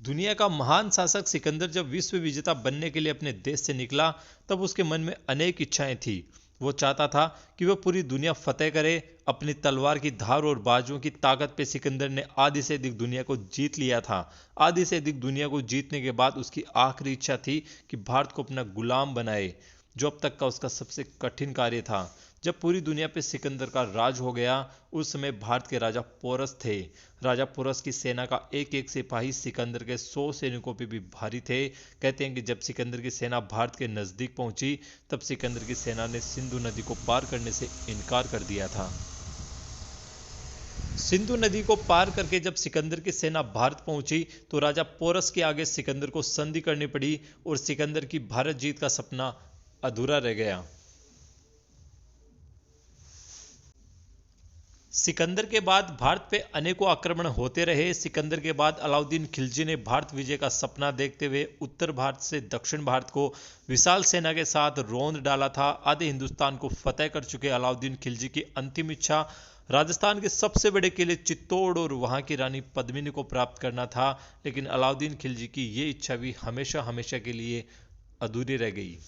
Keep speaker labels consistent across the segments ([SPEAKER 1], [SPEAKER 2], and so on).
[SPEAKER 1] दुनिया का महान शासक सिकंदर जब विश्व विजेता बनने के लिए अपने देश से निकला, तब उसके मन में अनेक इच्छाएं थी। वो चाहता था कि वह पूरी दुनिया फतेह करे। अपनी तलवार की धार और बाजुओं की ताकत पे सिकंदर ने आधी से अधिक दुनिया को जीत लिया था। आधी से अधिक दुनिया को जीतने के बाद उसकी आखिरी इच्छा थी कि भारत को अपना गुलाम बनाए, जो अब तक का उसका सबसे कठिन कार्य था। जब पूरी दुनिया पे सिकंदर का राज हो गया, उस समय भारत के राजा पोरस थे। राजा पोरस की सेना का एक एक सिपाही सिकंदर के 100 सैनिकों पे भी भारी थे। कहते हैं कि जब सिकंदर की सेना भारत के नजदीक पहुंची, तब सिकंदर की सेना ने सिंधु नदी को पार करने से इनकार कर दिया था। सिंधु नदी को पार करके जब सिकंदर की सेना भारत पहुंची, तो राजा पोरस के आगे सिकंदर को संधि करनी पड़ी और सिकंदर की भारत जीत का सपना अधूरा रह गया। सिकंदर के बाद भारत पे अनेकों आक्रमण होते रहे। सिकंदर के बाद अलाउद्दीन खिलजी ने भारत विजय का सपना देखते हुए उत्तर भारत से दक्षिण भारत को विशाल सेना के साथ रौंद डाला था। आधे हिंदुस्तान को फतेह कर चुके अलाउद्दीन खिलजी की अंतिम इच्छा राजस्थान के सबसे बड़े किले चित्तौड़ और वहां की रानी पद्मिनी को प्राप्त करना था। लेकिन अलाउद्दीन खिलजी की ये इच्छा भी हमेशा हमेशा के लिए अधूरी रह गई।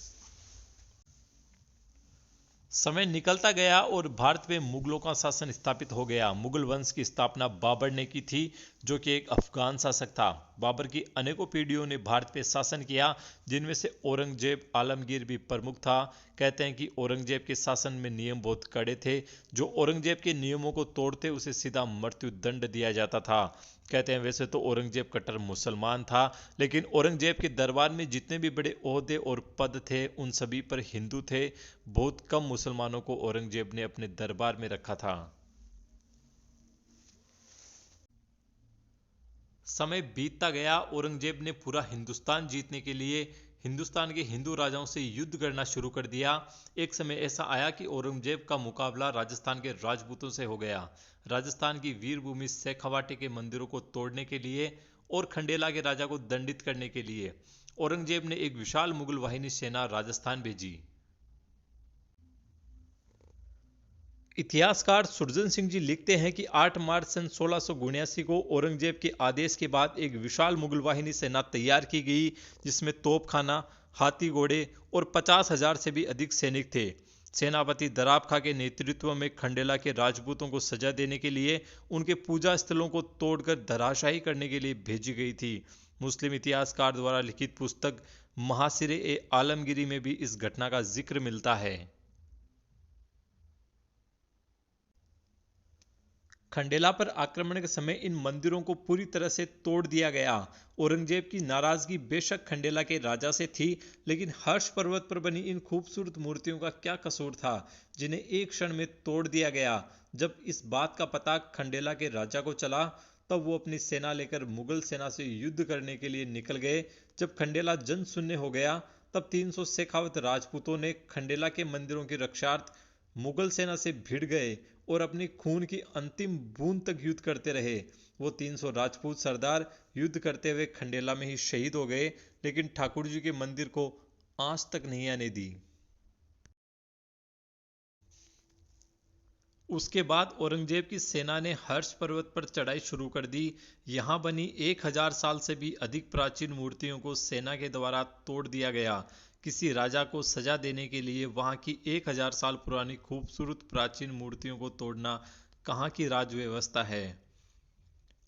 [SPEAKER 1] समय निकलता गया और भारत में मुगलों का शासन स्थापित हो गया। मुगल वंश की स्थापना बाबर ने की थी, जो कि एक अफगान शासक था। बाबर की अनेकों पीढ़ियों ने भारत पे शासन किया, जिनमें से औरंगजेब आलमगीर भी प्रमुख था। कहते हैं कि औरंगजेब के शासन में नियम बहुत कड़े थे। जो औरंगजेब के नियमों को तोड़ते उसे सीधा मृत्यु दंड दिया जाता था। कहते हैं वैसे तो औरंगजेब कट्टर मुसलमान था, लेकिन औरंगजेब के दरबार में जितने भी बड़े ओहदे और पद थे उन सभी पर हिंदू थे। बहुत कम मुसलमानों को औरंगजेब ने अपने दरबार में रखा था। समय बीतता गया। औरंगजेब ने पूरा हिंदुस्तान जीतने के लिए हिंदुस्तान के हिंदू राजाओं से युद्ध करना शुरू कर दिया। एक समय ऐसा आया कि औरंगजेब का मुकाबला राजस्थान के राजपूतों से हो गया। राजस्थान की वीरभूमि शेखावाटी के मंदिरों को तोड़ने के लिए और खंडेला के राजा को दंडित करने के लिए औरंगजेब ने एक विशाल मुगल वाहिनी सेना राजस्थान भेजी। इतिहासकार सुरजन सिंह जी लिखते हैं कि 8 मार्च सन 1679 को औरंगजेब के आदेश के बाद एक विशाल मुगल वाहिनी सेना तैयार की गई, जिसमें तोपखाना, हाथी घोड़े और 50,000 से भी अधिक सैनिक थे। सेनापति दराब खां के नेतृत्व में खंडेला के राजपूतों को सजा देने के लिए उनके पूजा स्थलों को तोड़कर धराशायी करने के लिए भेजी गई थी। मुस्लिम इतिहासकार द्वारा लिखित पुस्तक महासिरे ए आलमगिरी में भी इस घटना का जिक्र मिलता है। खंडेला पर आक्रमण के समय इन मंदिरों को पूरी तरह से तोड़ दिया गया। औरंगजेब की नाराजगी बेशक खंडेला के राजा से थी, लेकिन हर्ष पर्वत पर बनी इन खूबसूरत मूर्तियों का क्या कसूर था, जिन्हें एक क्षण में तोड़ दिया गया। जब इस बात का पता खंडेला के राजा को चला, तब वो अपनी सेना लेकर मुगल सेना से युद्ध करने के लिए निकल गए। जब खंडेला जन शून्य हो गया, तब 300 शेखावत राजपूतों ने खंडेला के मंदिरों की रक्षार्थ मुगल सेना से भिड़ गए और अपनी खून की अंतिम बूंद तक युद्ध करते रहे। वो 300 राजपूत सरदार युद्ध करते हुए खंडेला में ही शहीद हो गए, लेकिन ठाकुर जी के मंदिर को आंच तक नहीं आने दी। उसके बाद औरंगजेब की सेना ने हर्ष पर्वत पर चढ़ाई शुरू कर दी। यहां बनी 1000 साल से भी अधिक प्राचीन मूर्तियों को सेना के द्वारा तोड़ दिया गया। किसी राजा को सजा देने के लिए वहां की 1000 साल पुरानी खूबसूरत प्राचीन मूर्तियों को तोड़ना कहाँ की राजव्यवस्था है।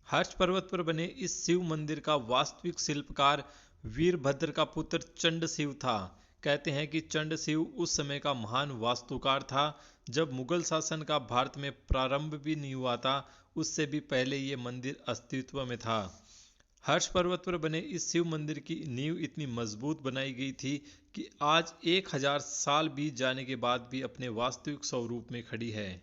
[SPEAKER 1] हर्ष पर्वत पर बने इस शिव मंदिर का वास्तविक शिल्पकार वीरभद्र का पुत्र चंड शिव था। कहते हैं कि चंड शिव उस समय का महान वास्तुकार था, जब मुगल शासन का भारत में प्रारंभ भी नहीं हुआ था। उससे भी पहले ये मंदिर अस्तित्व में था। हर्ष पर्वत पर बने इस शिव मंदिर की नींव इतनी मजबूत बनाई गई थी कि आज 1000 साल बीत जाने के बाद भी अपने वास्तविक स्वरूप में खड़ी है।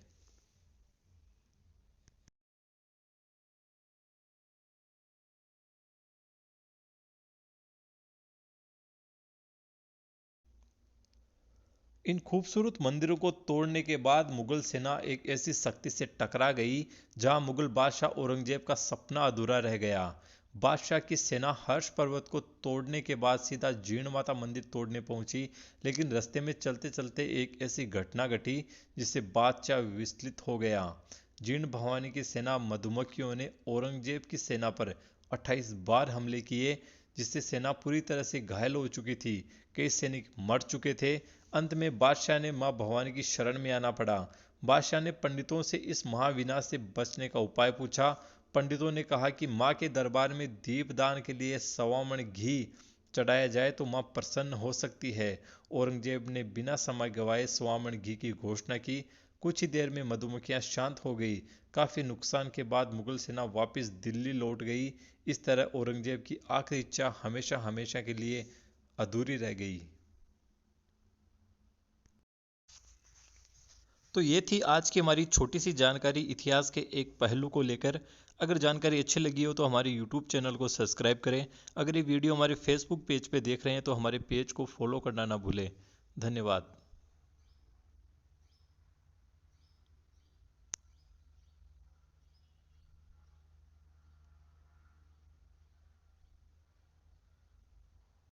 [SPEAKER 1] इन खूबसूरत मंदिरों को तोड़ने के बाद मुगल सेना एक ऐसी शक्ति से टकरा गई, जहां मुगल बादशाह औरंगजेब का सपना अधूरा रह गया। बादशाह की सेना हर्ष पर्वत को तोड़ने के बाद सीधा जीर्ण माता मंदिर तोड़ने पहुंची, लेकिन रास्ते में चलते चलते एक ऐसी घटना घटी जिससे बादशाह विचलित हो गया। जीर्ण भवानी की सेना मधुमक्खियों ने औरंगजेब की सेना पर 28 बार हमले किए, जिससे सेना पूरी तरह से घायल हो चुकी थी। कई सैनिक मर चुके थे। अंत में बादशाह ने मां भवानी की शरण में आना पड़ा। बादशाह ने पंडितों से इस महाविनाश से बचने का उपाय पूछा। पंडितों ने कहा कि मां के दरबार में दीपदान के लिए 1.25 मण घी चढ़ाया जाए तो मां प्रसन्न हो सकती है। औरंगजेब ने बिना समय गवाए 1.25 मण घी की घोषणा की। कुछ ही देर में मधुमक्खियां शांत हो गई। काफी नुकसान के बाद मुगल सेना वापस दिल्ली लौट गई। इस तरह औरंगजेब की आखिरी इच्छा हमेशा हमेशा के लिए अधूरी रह गई। तो ये थी आज की हमारी छोटी सी जानकारी इतिहास के एक पहलू को लेकर। अगर जानकारी अच्छी लगी हो तो हमारे YouTube चैनल को सब्सक्राइब करें। अगर ये वीडियो हमारे Facebook पेज पे देख रहे हैं तो हमारे पेज को फॉलो करना ना भूलें। धन्यवाद।